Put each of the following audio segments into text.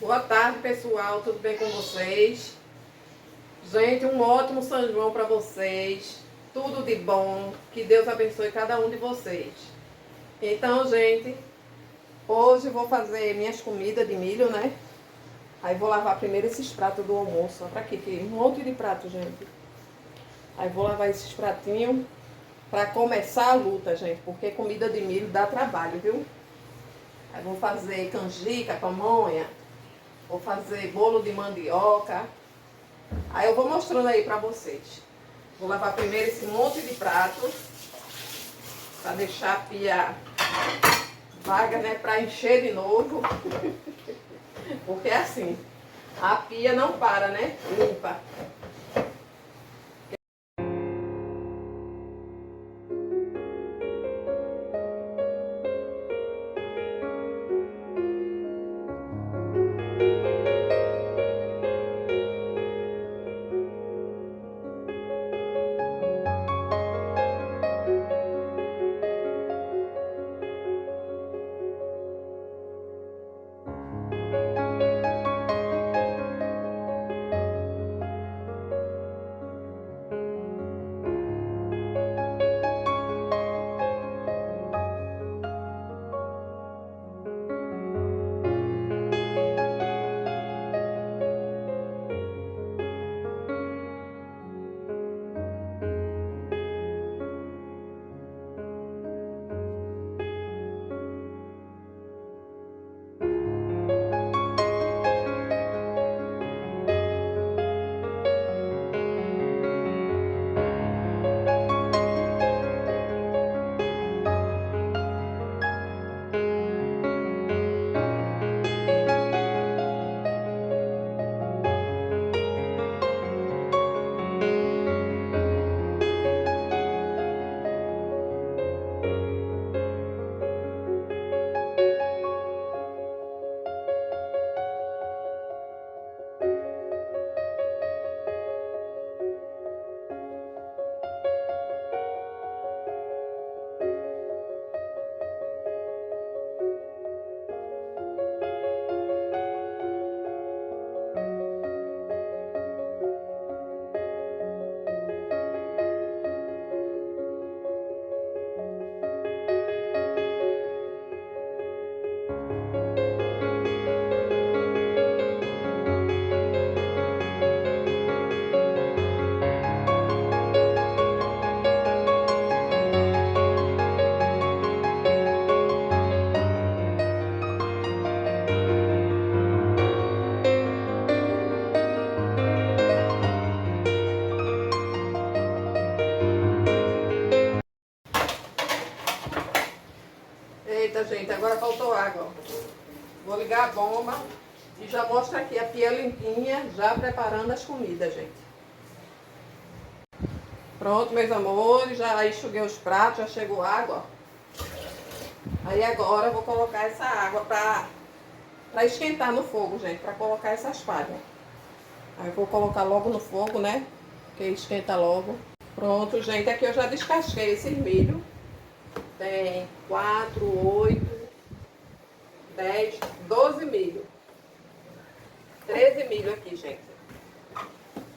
Boa tarde, pessoal, tudo bem com vocês? Gente, um ótimo São João para vocês, tudo de bom, que Deus abençoe cada um de vocês. Então, gente, hoje eu vou fazer minhas comidas de milho, né? Aí vou lavar primeiro esses pratos do almoço, ó, pra aqui, tem um monte de prato, gente. Aí vou lavar esses pratinhos para começar a luta, gente, porque comida de milho dá trabalho, viu? Aí vou fazer canjica, pamonha. Vou fazer bolo de mandioca. Aí eu vou mostrando aí pra vocês. Vou lavar primeiro esse monte de prato. Pra deixar a pia vaga, né? Pra encher de novo. Porque é assim. A pia não para, né? Limpa. Eita, gente, agora faltou água, ó. Vou ligar a bomba e já mostro aqui a pia limpinha, já preparando as comidas, gente. Pronto, meus amores, já enxuguei os pratos, já chegou água, ó. Aí agora eu vou colocar essa água pra esquentar no fogo, gente, pra colocar essas palhas. Aí eu vou colocar logo no fogo, né, que esquenta logo. Pronto, gente, aqui eu já descasquei esses milho. Tem 4, 8, 10, 12 milho. 13 milho aqui, gente.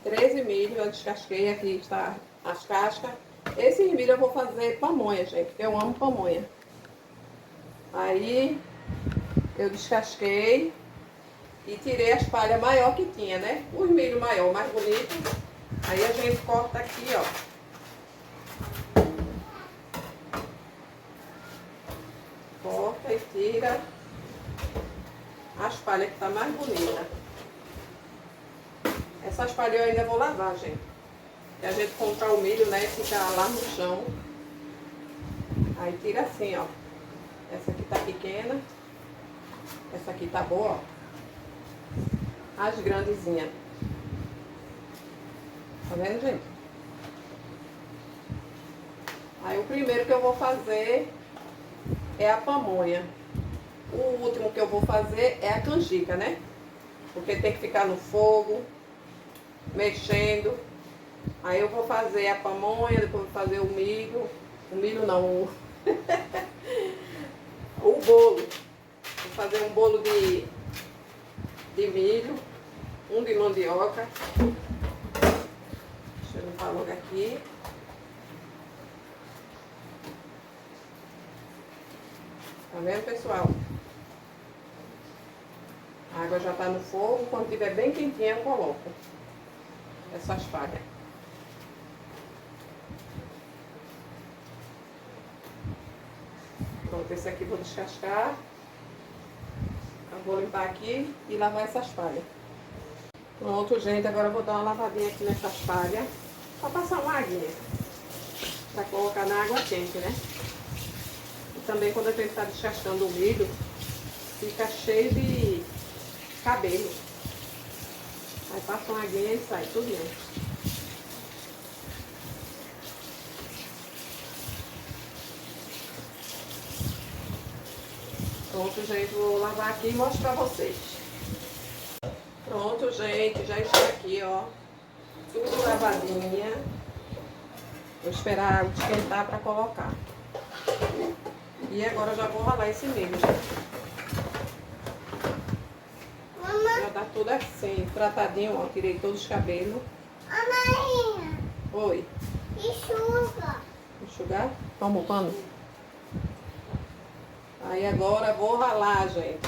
13 milho, eu descasquei, aqui está as cascas. Esses milho eu vou fazer pamonha, gente, porque eu amo pamonha. Aí eu descasquei e tirei as palhas maior que tinha, né? Os milho maior, mais bonito. Aí a gente corta aqui, ó. Corta e tira as palhas que tá mais bonita. Essas palhas eu ainda vou lavar, gente. E a gente compra o milho, né? Fica lá no chão. Aí tira assim, ó. Essa aqui tá pequena. Essa aqui tá boa, ó. As grandezinhas. Tá vendo, gente? Aí o primeiro que eu vou fazer é a pamonha. O último que eu vou fazer é a canjica, né? Porque tem que ficar no fogo, mexendo. Aí eu vou fazer a pamonha, depois vou fazer o milho. O milho não, o bolo. Vou fazer um bolo de milho, um de mandioca. Deixa eu limpar logo aqui. Tá vendo, pessoal? A água já tá no fogo. Quando estiver bem quentinha, eu coloco essas palhas. Pronto, esse aqui eu vou descascar. Eu vou limpar aqui e lavar essas palhas. Pronto, gente. Agora eu vou dar uma lavadinha aqui nessas palhas. Pra passar uma aguinha. Pra colocar na água quente, né? E também quando a gente tá descascando o milho, fica cheio de cabelo. Aí passa uma aguinha e sai tudo bem. Pronto, gente, vou lavar aqui e mostro pra vocês. Pronto, gente, já está aqui, ó. Tudo lavadinha. Vou esperar a água esquentar pra colocar. E agora eu já vou ralar esse milho. Já tá tudo assim, tratadinho, ó. Tirei todos os cabelos. Marinha, Oi. enxuga. Enxugar? Toma o pano. Aí agora vou ralar, gente.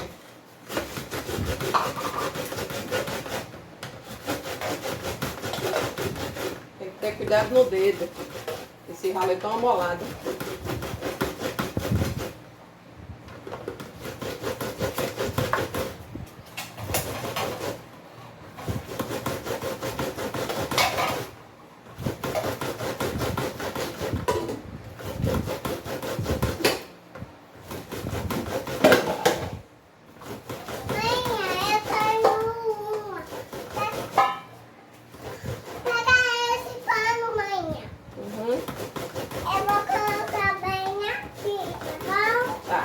Tem que ter cuidado no dedo. Esse ralo é tão amolado. Marinha, eu tenho uma. Pega esse pano, Marinha. Uhum. Eu vou colocar bem aqui, tá bom? Tá.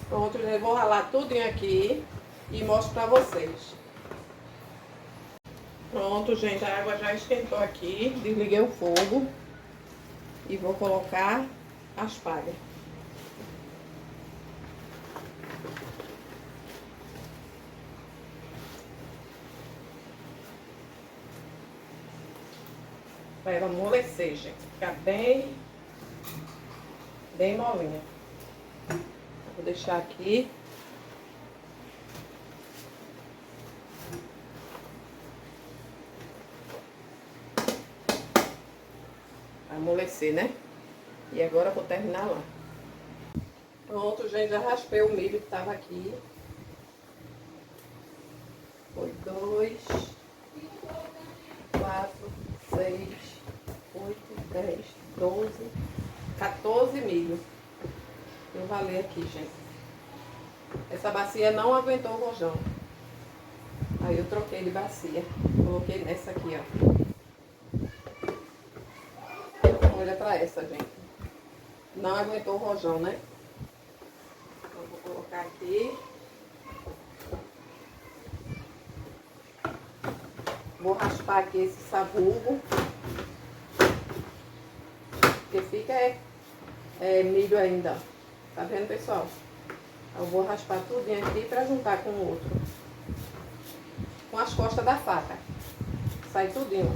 Pronto, eu vou ralar tudinho aqui e mostro pra vocês. Pronto, gente, a água já esquentou aqui. Desliguei o fogo e vou colocar as palhas. Pra ela amolecer, gente. Ficar bem molinha. Vou deixar aqui. Pra amolecer, né? E agora eu vou terminar lá. Pronto, gente, já raspei o milho que tava aqui. Foi 2, 4, 6, 8, 10, 12, 14 milho. Eu valei aqui, gente. Essa bacia não aguentou o rojão. Aí eu troquei de bacia. Coloquei nessa aqui, ó. Olha pra essa, gente. Não aguentou o rojão, né? Então vou colocar aqui. Vou raspar aqui esse sabugo. Porque fica milho ainda, ó. Tá vendo, pessoal? Eu vou raspar tudinho aqui pra juntar com o outro. Com as costas da faca. Sai tudinho.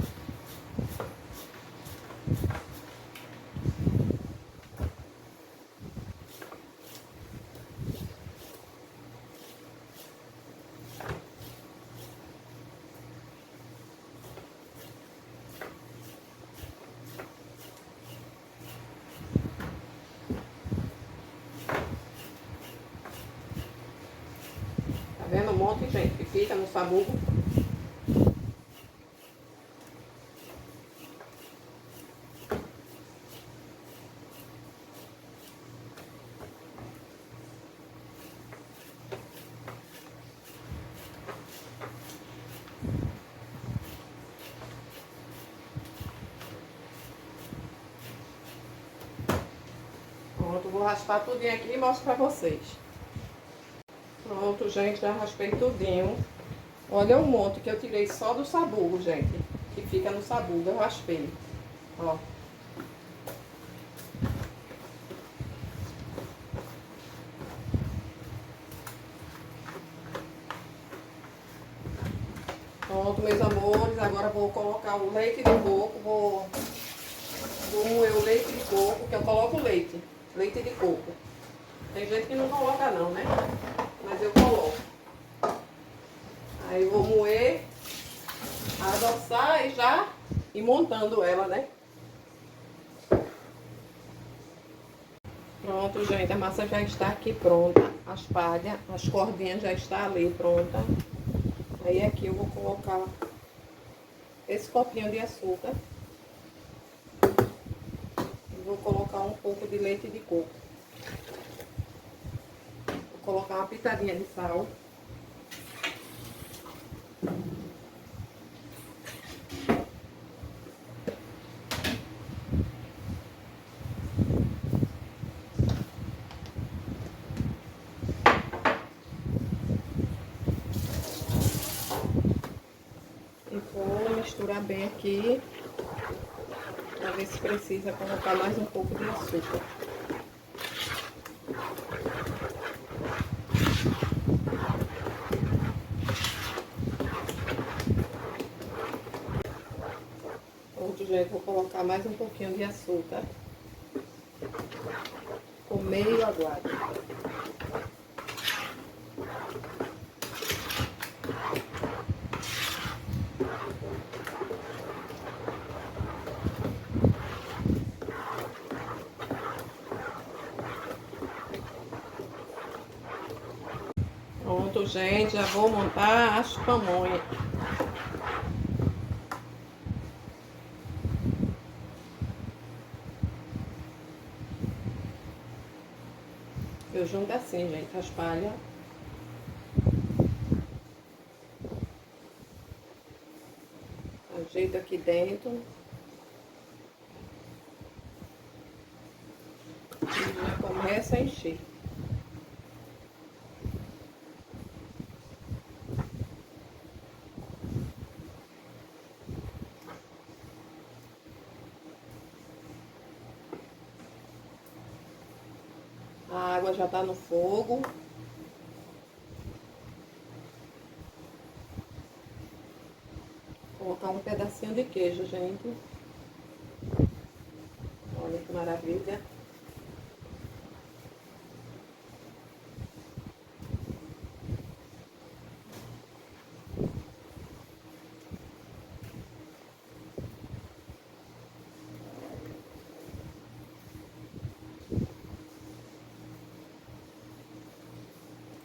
Tá vendo um monte, gente, que fica no sabugo? Pronto, vou raspar tudinho aqui e mostro pra vocês. Pronto, gente, já raspei tudinho. Olha o monte que eu tirei só do sabugo, gente. Que fica no sabugo, eu raspei. Ó. Pronto, meus amores, agora vou colocar o leite de coco, vou moer o leite de coco, que eu coloco leite de coco. Tem gente que não coloca não, né? Mas eu coloco. Aí eu vou moer, adoçar e já ir montando ela, né? Pronto, gente, a massa já está aqui pronta, as palhas, as cordinhas já estão ali pronta. Aí aqui eu vou colocar esse copinho de açúcar. E vou colocar um pouco de leite de coco. Vou colocar uma pitadinha de sal. Vou misturar bem aqui, para ver se precisa colocar mais um pouco de açúcar. Pronto, gente, vou colocar mais um pouquinho de açúcar. Com meio aguado. Pronto, gente, já vou montar as pamonhas. Eu junto assim, gente, as palhas. Ajeito aqui dentro. E já começa a encher. A água já tá no fogo. Vou colocar um pedacinho de queijo, gente. Olha que maravilha.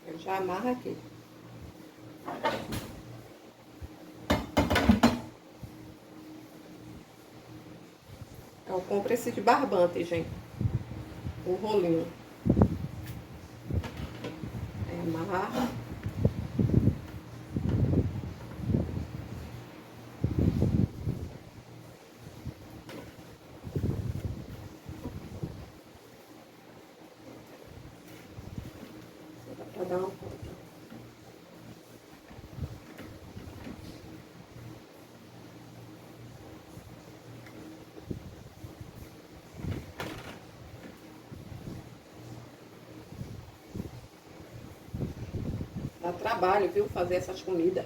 Eu já amarro aqui. Eu compro esse de barbante, gente. O rolinho. Aí amarra. Pra dar uma ponta. Dá trabalho, viu, fazer essas comidas.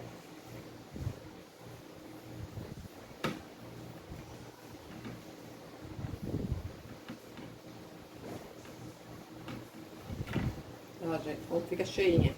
Ó, gente, como fica cheinha.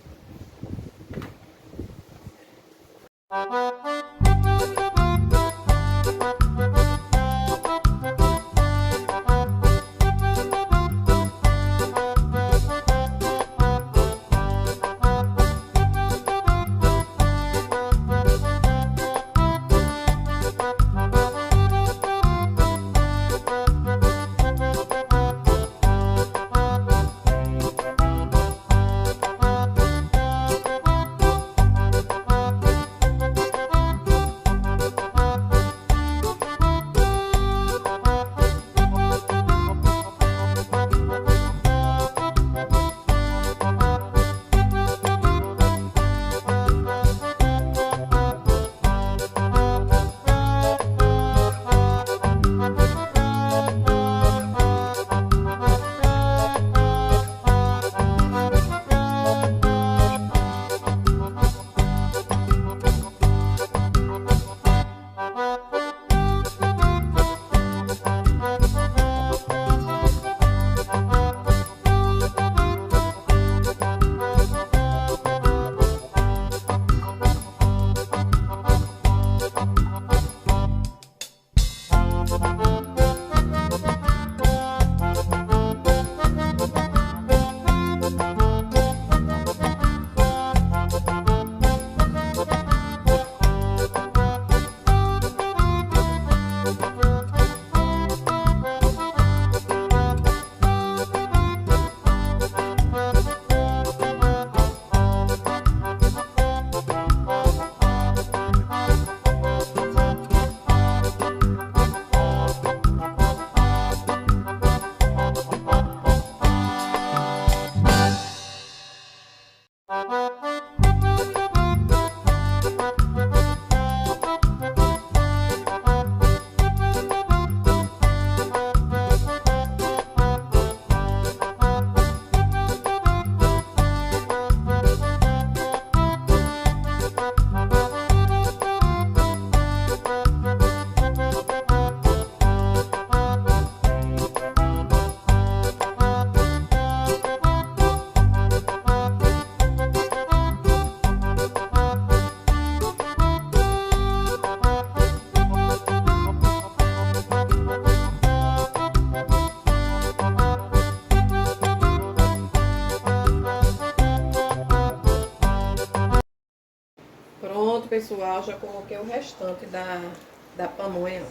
pessoal, já coloquei o restante da pamonha.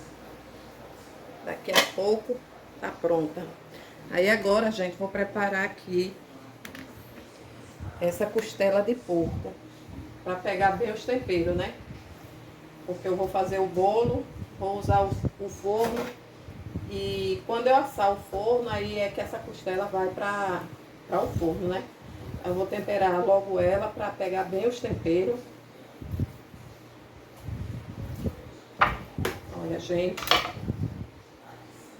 Daqui a pouco tá pronta. Aí agora, gente, vou preparar aqui essa costela de porco. Pra pegar bem os temperos, né? Porque eu vou fazer o bolo, vou usar o forno. E quando eu assar o forno, aí é que essa costela vai para o forno, né? Eu vou temperar logo ela para pegar bem os temperos. Olha, gente,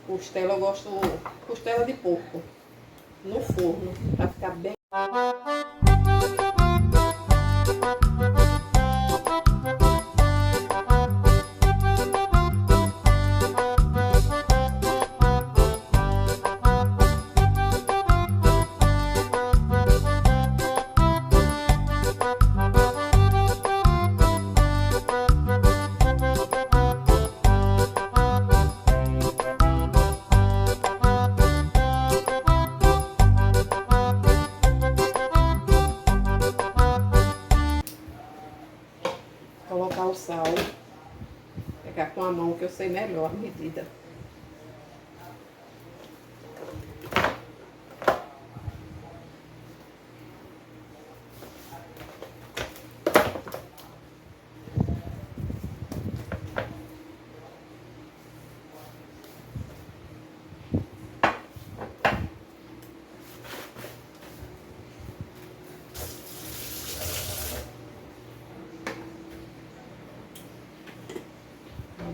costela eu gosto, costela de porco no forno, para ficar bem... Colocar o sal, pegar com a mão que eu sei melhor a medida.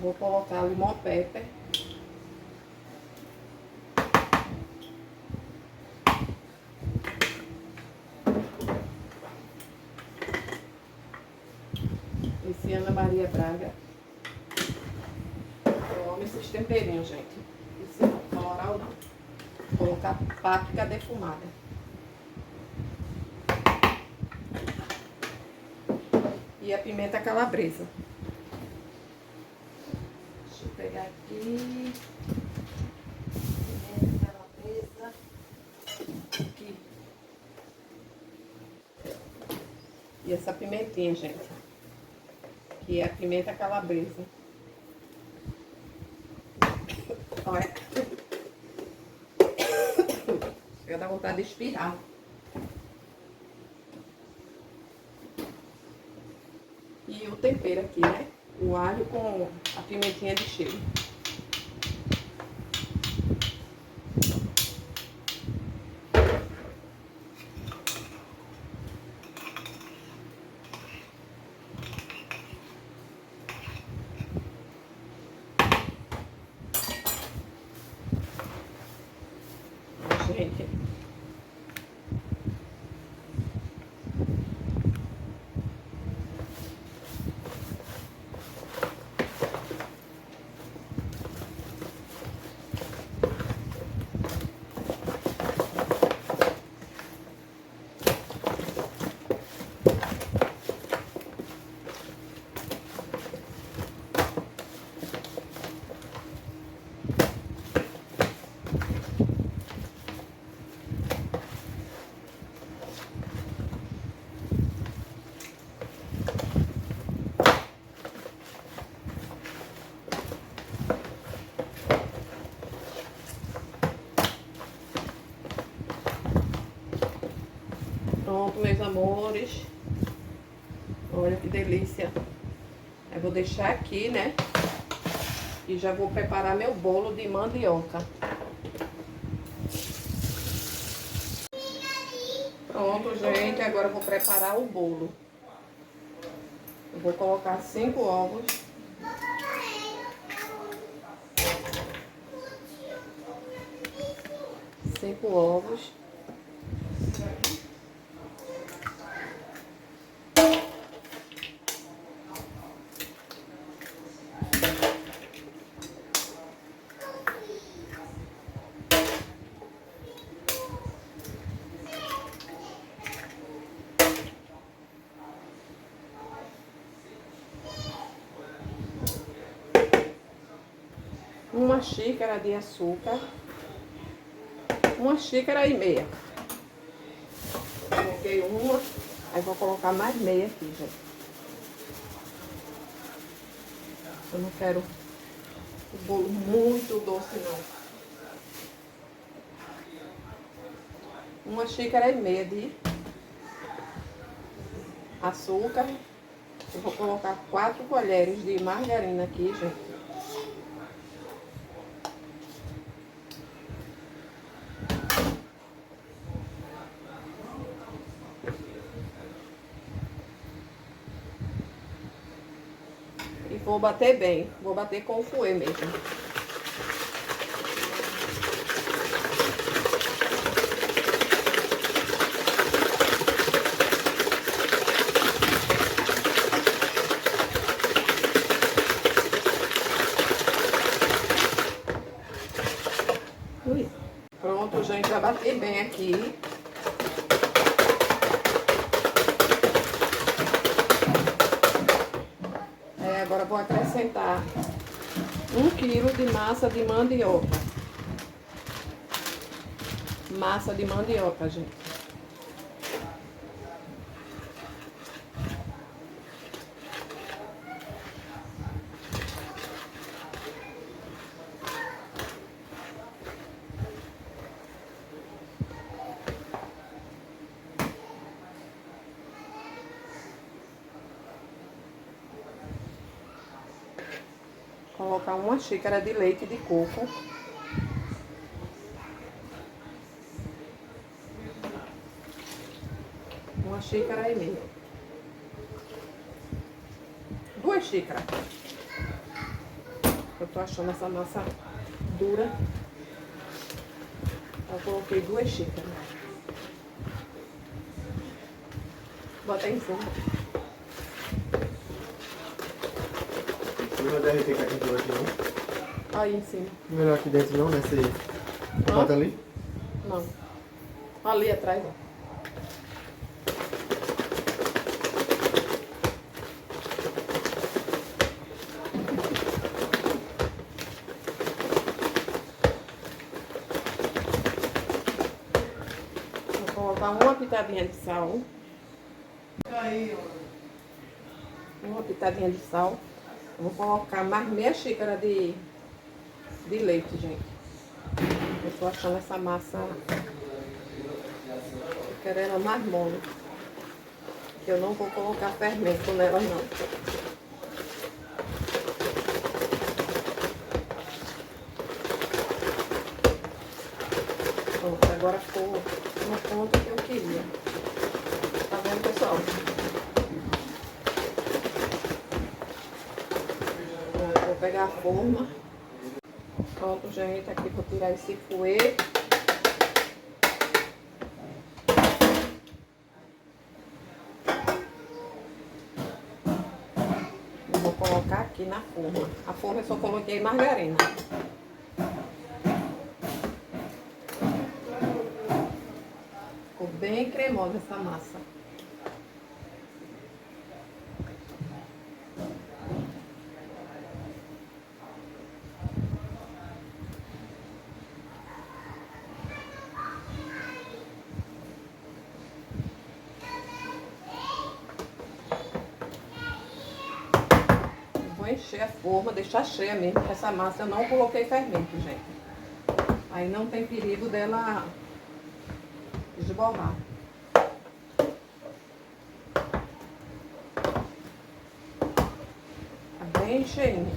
Vou colocar limão pepper. Esse Ana Maria Braga. Eu amo esses temperinhos, gente. Esse não, floral não. Vou colocar páprica defumada. E a pimenta calabresa. Deixa eu pegar aqui. Pimenta calabresa. Aqui. E essa pimentinha, gente. Que é a pimenta calabresa. Olha. Chega a dar vontade de espirrar. E o tempero aqui, né? O alho com a pimentinha de cheiro. Gente. Pronto, meus amores. Olha que delícia. Eu vou deixar aqui, né? E já vou preparar meu bolo de mandioca. Pronto, gente. Agora eu vou preparar o bolo. Eu vou colocar 5 ovos. Cinco ovos. Uma xícara de açúcar. 1,5 xícaras. Coloquei uma, aí vou colocar mais meia aqui, gente. Eu não quero o bolo muito doce, não. 1,5 xícaras de açúcar. Eu vou colocar 4 colheres de margarina aqui, gente. E vou bater bem. Vou bater com o fouet mesmo. Pronto, gente, vai bater bem aqui. Agora vou acrescentar 1 quilo de massa de mandioca. Massa de mandioca, gente. Colocar 1 xícara de leite de coco. Uma xícara e meia. 2 xícaras. Eu tô achando essa massa dura. Eu coloquei 2 xícaras. Bota em cima. Não vai derreter com a quentura aqui não? Aí em cima. Melhor aqui dentro não, nessa aí. Bota ali? Não. Ali atrás, ó. Vou colocar uma pitadinha de sal. Uma pitadinha de sal. Eu vou colocar mais meia xícara de leite, gente. Eu tô achando essa massa, tô querendo ela mais mole. Eu não vou colocar fermento nela, não. Pronto, agora ficou no ponto que eu queria. Tá vendo, pessoal? Vou pegar a forma. Pronto, gente, aqui vou tirar esse fouet. Vou colocar aqui na forma. A forma eu só coloquei margarina. Ficou bem cremosa essa massa. Vou encher a forma, deixar cheia mesmo, porque essa massa eu não coloquei fermento, gente. Aí não tem perigo dela esborrar. Tá bem cheinha.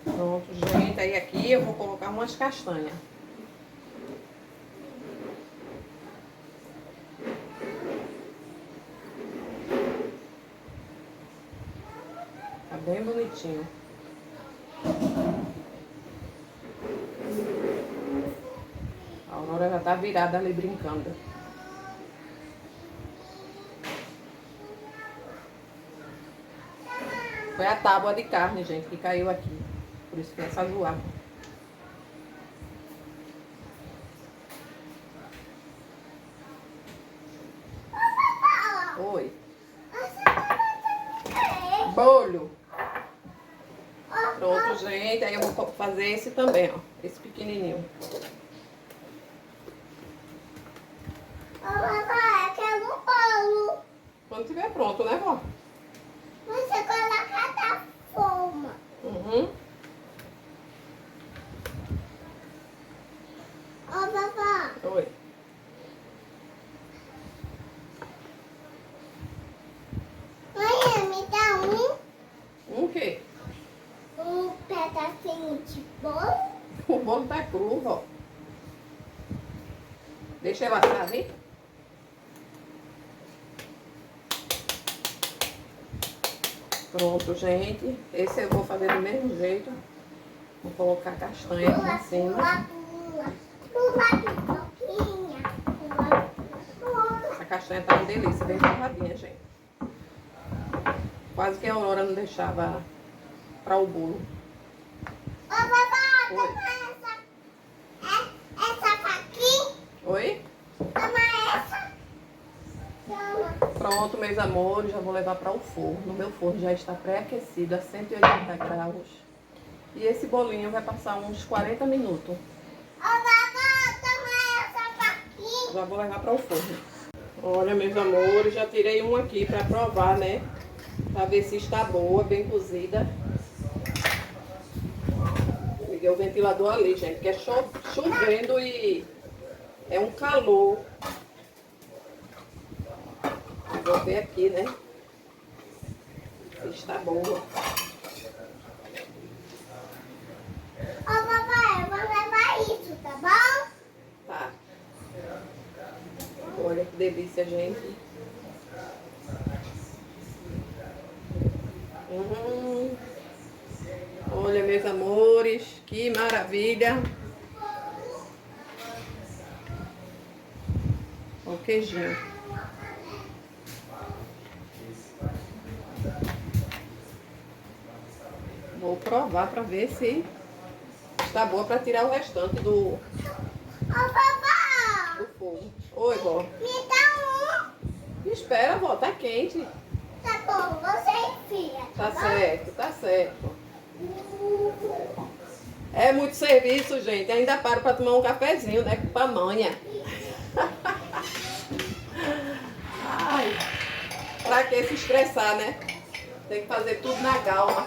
Pronto, gente, aí aqui eu vou colocar umas castanhas. Tá bem bonitinho. A Aurora já tá virada ali brincando. Foi a tábua de carne, gente, que caiu aqui. Por isso que essa zoada. Oi. Bolo. Oi, fazer esse também, ó. Esse pequenininho. Ô, vovó, eu quero um bolo. Quando tiver pronto, né, vó? Você coloca da forma. Uhum. Ô, vovó, Oi. mãe, me dá O quê? um pedacinho de bolo. O bolo tá cru, vó. Deixa ela assar ali. Pronto, gente. Esse eu vou fazer do mesmo jeito. Vou colocar castanha aqui em cima. Pula, pipoquinha. Pula. A castanha tá uma delícia, bem torradinha, gente. Quase que a Aurora não deixava para o bolo. Ô, vovó, Oi. toma essa faquinha. Oi? Toma essa. Toma. Pronto, meus amores, já vou levar para o forno. Meu forno já está pré-aquecido a 180 graus. E esse bolinho vai passar uns 40 minutos. Ô, vovó, toma essa faquinha. Já vou levar para o forno. Olha, meus amores, já tirei um aqui para provar, né? Para ver se está boa, bem cozida. Liguei o ventilador ali, gente, que é chovendo e é um calor. Vou ver aqui, né? Se está boa. Ô, vovó, eu vou levar isso, tá bom? Tá. Olha que delícia, gente. Olha, meus amores, que maravilha. Olha o queijinho. Vou provar para ver se está boa para tirar o restante do Ô, vovó, fogo. Oi, vó. me dá um. Espera, vó, tá quente. Tá bom, você enfia. Tá bom? certo, tá certo. É muito serviço, gente. Ainda paro para tomar um cafezinho, né? Com pamonha. Ai, pra que se estressar, né? Tem que fazer tudo na calma.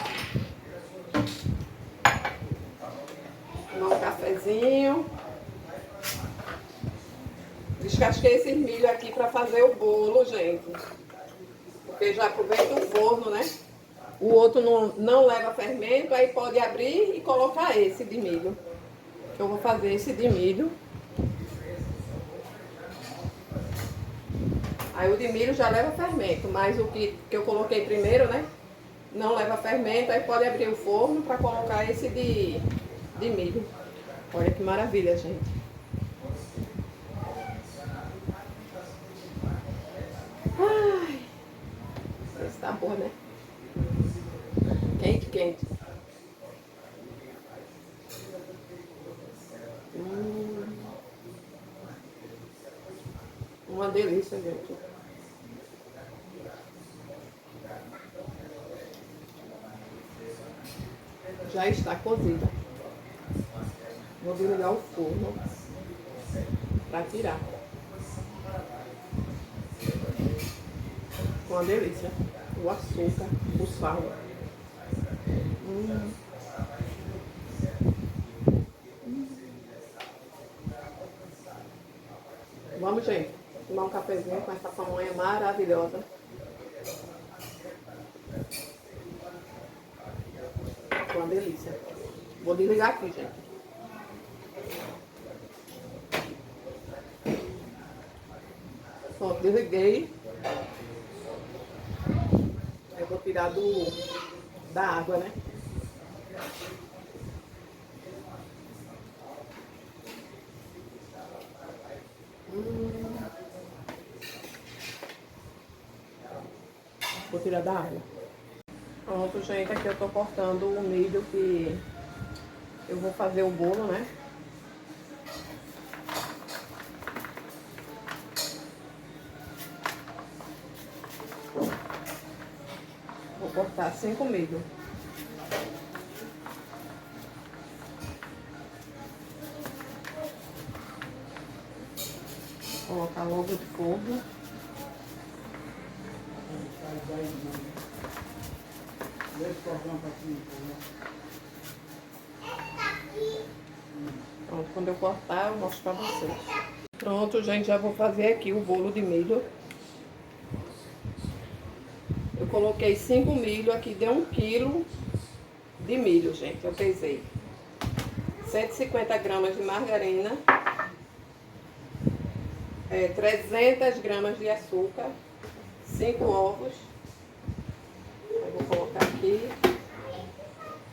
Tomar um cafezinho. Descasquei esses milho aqui para fazer o bolo, gente. Porque já aproveita o forno, né? O outro não leva fermento, aí pode abrir e colocar esse de milho. Eu vou fazer esse de milho. Aí o de milho já leva fermento, mas o que eu coloquei primeiro, né? Não leva fermento, aí pode abrir o forno para colocar esse de milho. Olha que maravilha, gente. Ai, esse tá bom, né? Quente, quente. Uma delícia, gente. Já está cozida. Vou desligar o forno para tirar. Uma delícia. O açúcar, o sal. Vamos, gente, tomar um cafezinho com essa pamonha maravilhosa. Uma delícia. Vou desligar aqui, gente. Pronto, desliguei. Eu vou tirar da água, né? Vou tirar da água. Pronto, gente, aqui eu tô cortando o milho que eu vou fazer o bolo, né? Vou cortar 5 milho. colocar logo de forno. Pronto, quando eu cortar eu mostro pra vocês. Pronto, gente, já vou fazer aqui o bolo de milho. Eu coloquei 5 milho aqui, deu 1 quilo de milho, gente, eu pesei. 150 gramas de margarina. 300 gramas de açúcar. 5 ovos. Eu vou colocar aqui.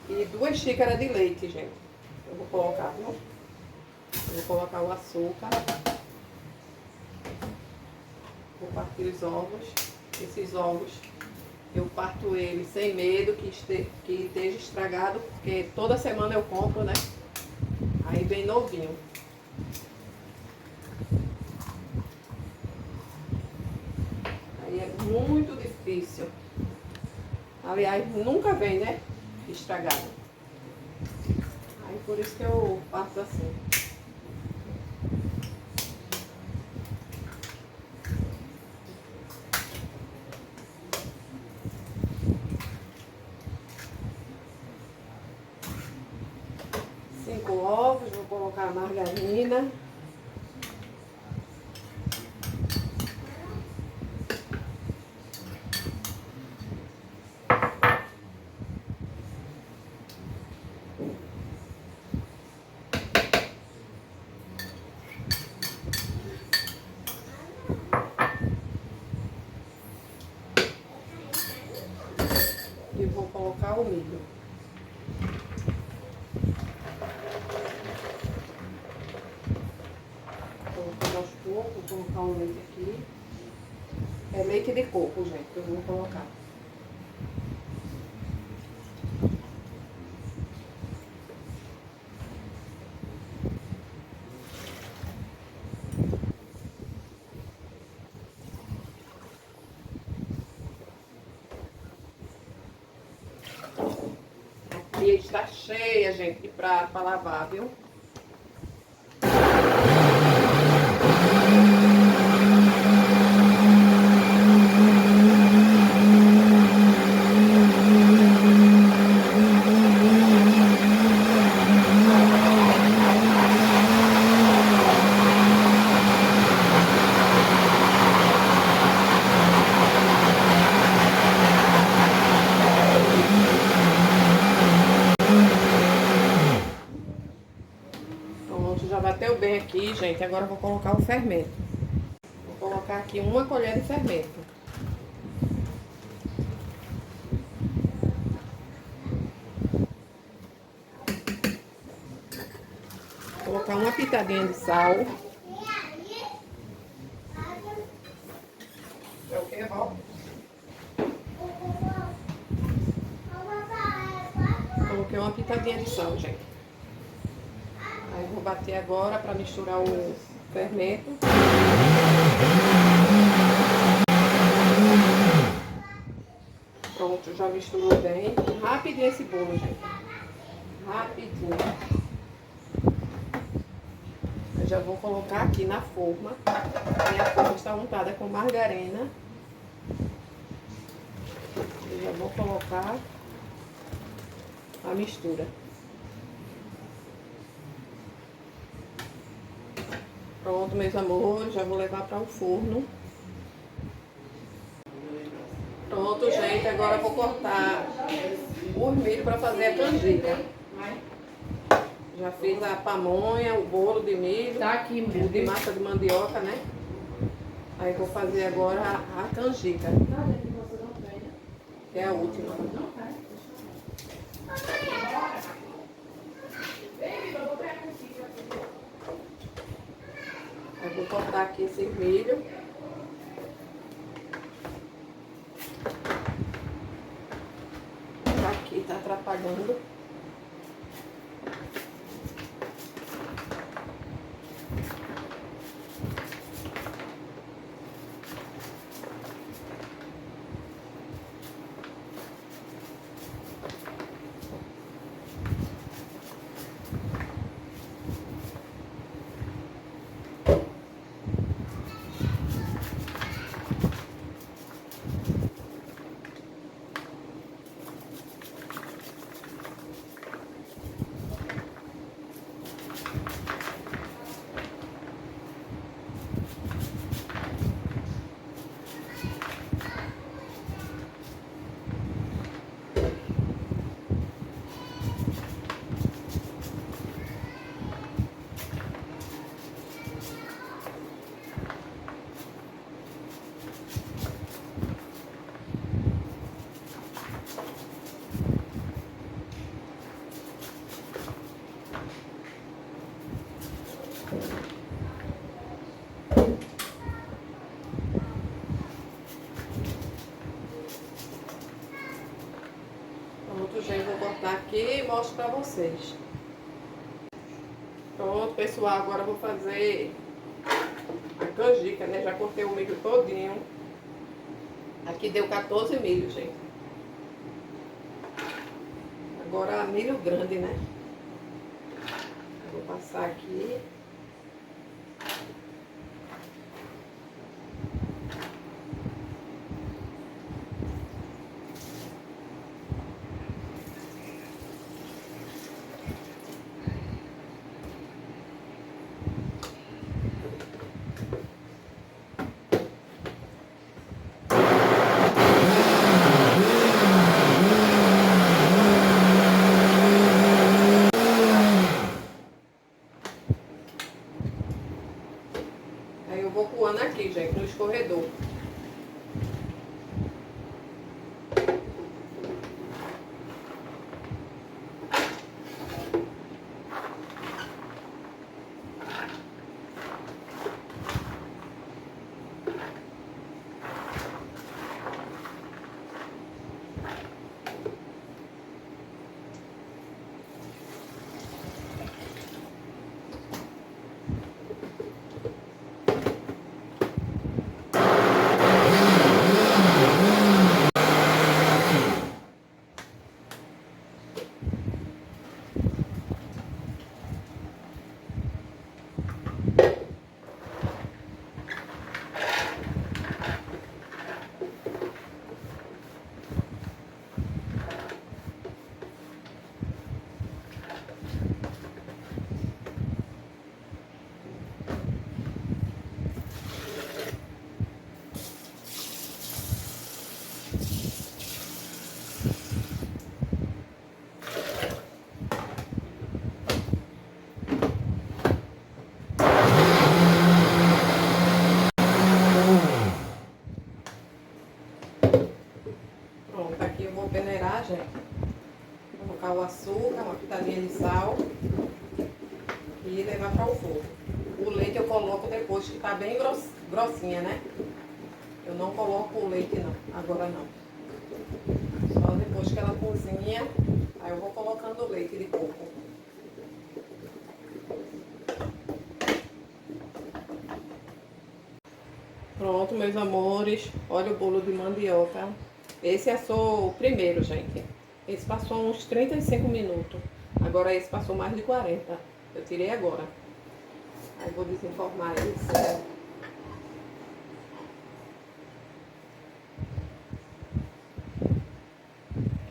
E 2 xícaras de leite, gente. Eu vou colocar, viu? Eu vou colocar o açúcar. Vou partir os ovos. Esses ovos eu parto eles sem medo que esteja estragado, porque toda semana eu compro, né? Aí bem novinho. Aí é muito difícil. Aliás, nunca vem, né? Estragado. Aí por isso que eu faço assim. Ovos, vou colocar a margarina. E vou colocar o milho. Vou colocar o leite aqui. É leite de coco, gente, que eu vou colocar. Aqui está cheia, gente, de prato para lavar, viu? Já bateu bem aqui, gente. Agora eu vou colocar o fermento. Vou colocar aqui 1 colher de fermento. Vou colocar 1 pitadinha de sal. É o que, Val? Coloquei 1 pitadinha de sal, gente. Aí vou bater agora para misturar o fermento. Pronto, já misturou bem. Rapidinho esse bolo, gente. Rapidinho. Eu já vou colocar aqui na forma. Minha forma está untada com margarina. Eu já vou colocar a mistura. Pronto, meus amores, já vou levar para o forno. Pronto, gente, agora eu vou cortar os milho para fazer a canjica. Já fiz a pamonha, o bolo de milho, Tá aqui, o de massa de mandioca, né? Aí vou fazer agora a canjica, que é a última. Eu vou cortar aqui esse milho. Aqui tá atrapalhando. Pronto, gente, vou cortar aqui e mostro pra vocês. Pronto, pessoal, agora eu vou fazer a canjica, né? Já cortei o milho todinho. Aqui deu 14 milhos, gente. Agora milho grande, né? Vou passar aqui. Aí eu vou coando aqui, gente, no escorredor. Pronto, aqui eu vou peneirar, gente. Vou colocar o açúcar, uma pitadinha de sal e levar para o fogo. O leite eu coloco depois que tá bem grossinha, né? Eu não coloco o leite não, agora não. Só depois que ela cozinha, aí eu vou colocando o leite de coco. Pronto, meus amores. Olha o bolo de mandioca. Esse assou o primeiro, gente. Esse passou uns 35 minutos. Agora esse passou mais de 40. Eu tirei agora. Aí vou desenformar esse.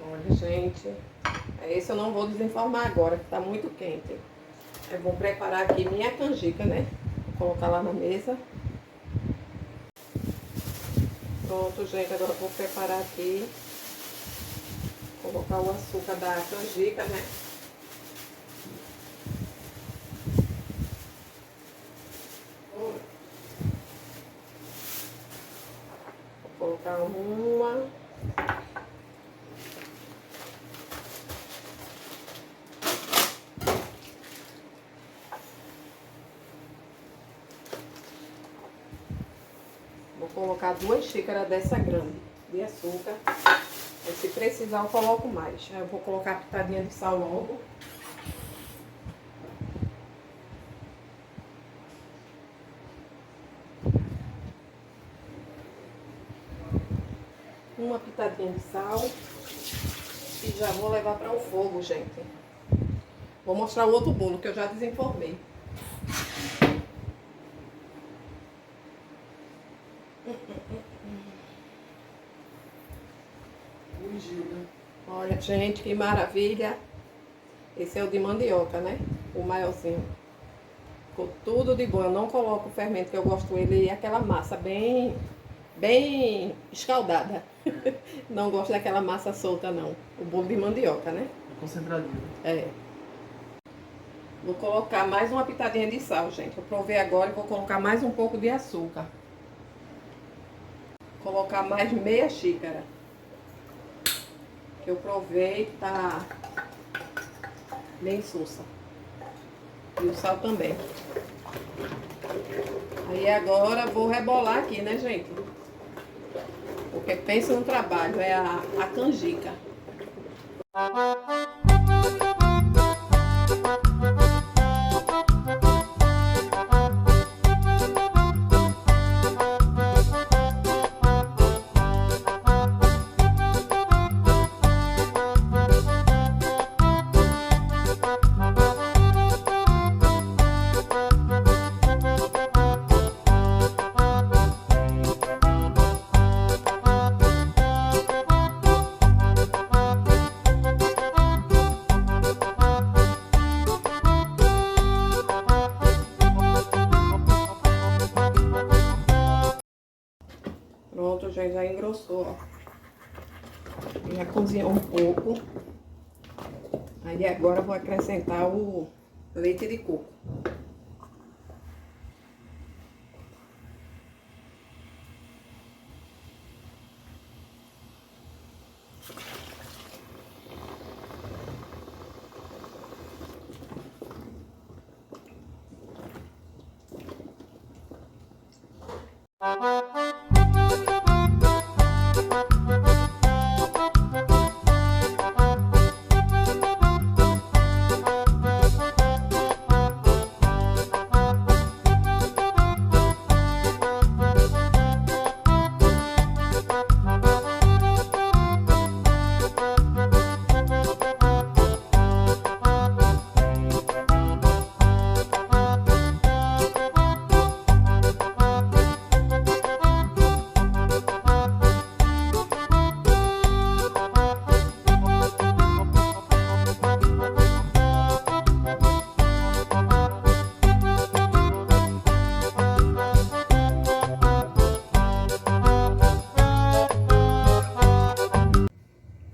Olha, gente. Esse eu não vou desenformar agora, que tá muito quente. Eu vou preparar aqui minha canjica, né? Vou colocar lá na mesa. Pronto, gente, agora eu vou preparar aqui. Colocar o açúcar da canjica, né? Vou colocar uma. Vou colocar 2 xícaras dessa grande de açúcar. E se precisar eu coloco mais. Aí eu vou colocar a pitadinha de sal logo. Uma pitadinha de sal. E já vou levar para o fogo, gente. Vou mostrar o outro bolo que eu já desenformei. Olha, gente, que maravilha. Esse é o de mandioca, né? O maiorzinho. Ficou tudo de bom. Eu não coloco o fermento, que eu gosto ele aquela massa bem escaldada. Não gosto daquela massa solta, não. O bolo de mandioca, né? Concentradinho. É. Vou colocar mais uma pitadinha de sal, gente. Eu provei agora e vou colocar mais um pouco de açúcar. Vou colocar mais meia xícara. Que eu provei que tá bem insossa. E o sal também. Aí agora vou rebolar aqui, né, gente? Porque pensa no trabalho, é a canjica. Pronto, já engrossou, ó. Já cozinhou um pouco. Aí agora eu vou acrescentar o leite de coco.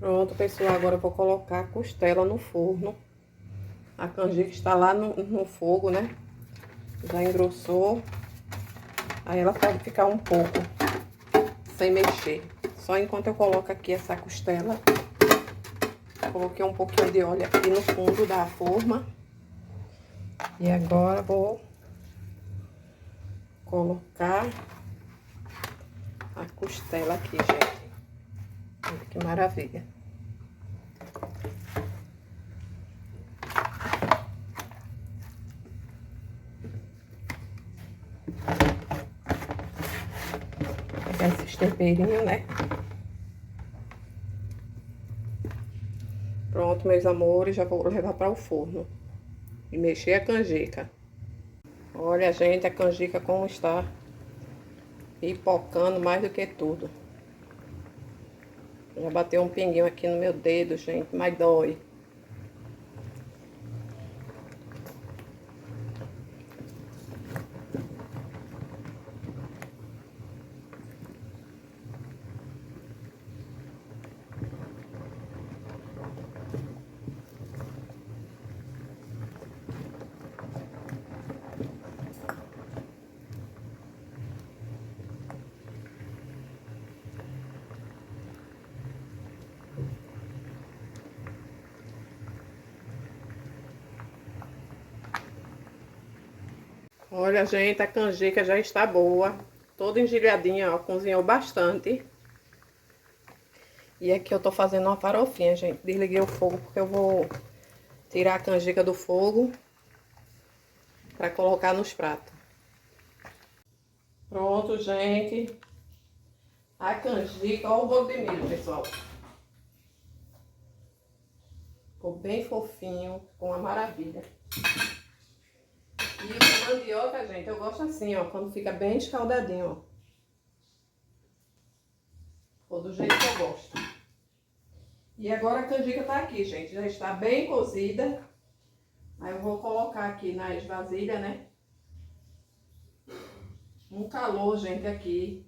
Pronto, pessoal, agora eu vou colocar a costela no forno. A canjica está lá no fogo, né? Já engrossou. Aí ela pode ficar um pouco sem mexer. Só enquanto eu coloco aqui essa costela. Coloquei um pouquinho de óleo aqui no fundo da forma. E agora vou colocar a costela aqui, gente. Olha que maravilha. Vou pegar esses temperinhos, né? Pronto, meus amores, já vou levar para o forno e mexer a canjica. Olha, gente, a canjica como está pipocando mais do que tudo. Já bateu um pinguinho aqui no meu dedo, gente, mas dói. Olha, gente, a canjica já está boa. Toda engelhadinha, ó. Cozinhou bastante. E aqui eu tô fazendo uma farofinha, gente. Desliguei o fogo porque eu vou tirar a canjica do fogo para colocar nos pratos. Pronto, gente. A canjica, ó o bolo de milho, pessoal. Ficou bem fofinho, ficou uma maravilha. E a mandioca, gente, eu gosto assim, ó, quando fica bem escaldadinho, ó. Ficou do jeito que eu gosto. E agora a canjica tá aqui, gente, já está bem cozida. Aí eu vou colocar aqui nas vasilhas, né? Um calor, gente, aqui.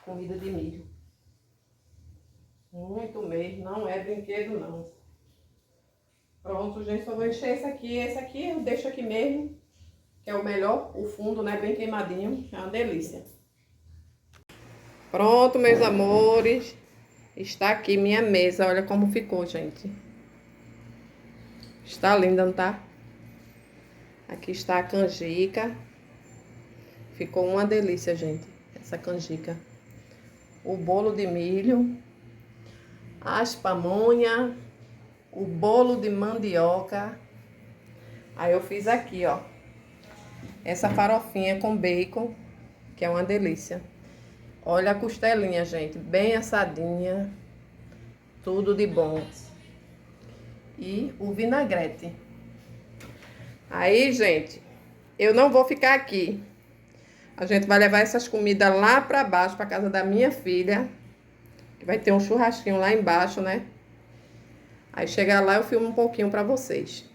comida de milho. Muito mesmo, não é brinquedo não. Pronto, gente, só vou encher esse aqui eu deixo aqui mesmo, que é o melhor, o fundo, né, bem queimadinho, é uma delícia. Pronto, meus amores, está aqui minha mesa, olha como ficou, gente. Está linda, não tá? Aqui está a canjica, ficou uma delícia, gente, essa canjica. O bolo de milho, as pamonhas, o bolo de mandioca. Aí eu fiz aqui, ó, essa farofinha com bacon, que é uma delícia. Olha a costelinha, gente, bem assadinha, tudo de bom. E o vinagrete. Aí, gente, eu não vou ficar aqui. A gente vai levar essas comidas lá pra baixo, pra casa da minha filha, que vai ter um churrasquinho lá embaixo, né? Aí chegar lá eu filmo um pouquinho pra vocês.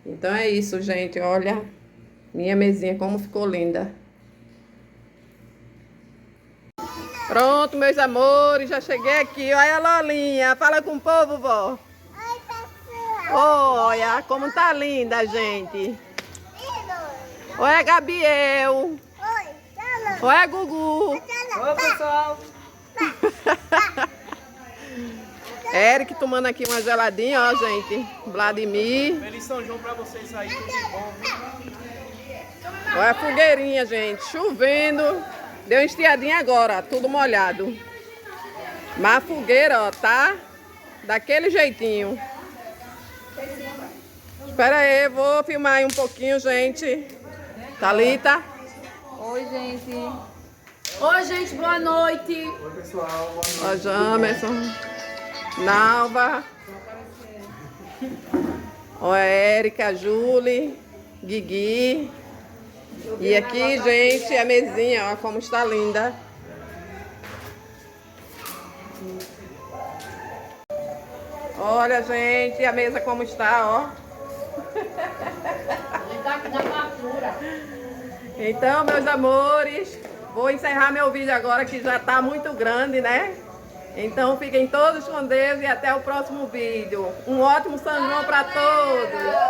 Então é isso, gente. Olha minha mesinha como ficou linda. Pronto, meus amores. Já cheguei aqui. Olha a Lolinha. Fala com o povo, vó. Oi, pessoal. Olha como tá linda, gente. Oi, a Gabriel. Oi, tchau. Oi, a Gugu. Oi, pessoal. Eric tomando aqui uma geladinha, ó, gente. Vladimir. Feliz São João pra vocês aí, tudo de bom. Olha a fogueirinha, gente. Chovendo. Deu uma estiadinha agora, tudo molhado. Mas a fogueira, ó, tá daquele jeitinho. Espera aí, vou filmar aí um pouquinho, gente. Thalita. Oi, gente. Oi, gente, boa noite. Oi, pessoal. Boa noite. Ó, Jamerson. Nalva. Ó, a Érica, a Julie, Guigui. E aqui, gente, a mesinha, ó, como está linda. Olha, gente, a mesa como está, ó. Então, meus amores, vou encerrar meu vídeo agora que já está muito grande, né? Então, fiquem todos com Deus e até o próximo vídeo. Um ótimo São João para todos!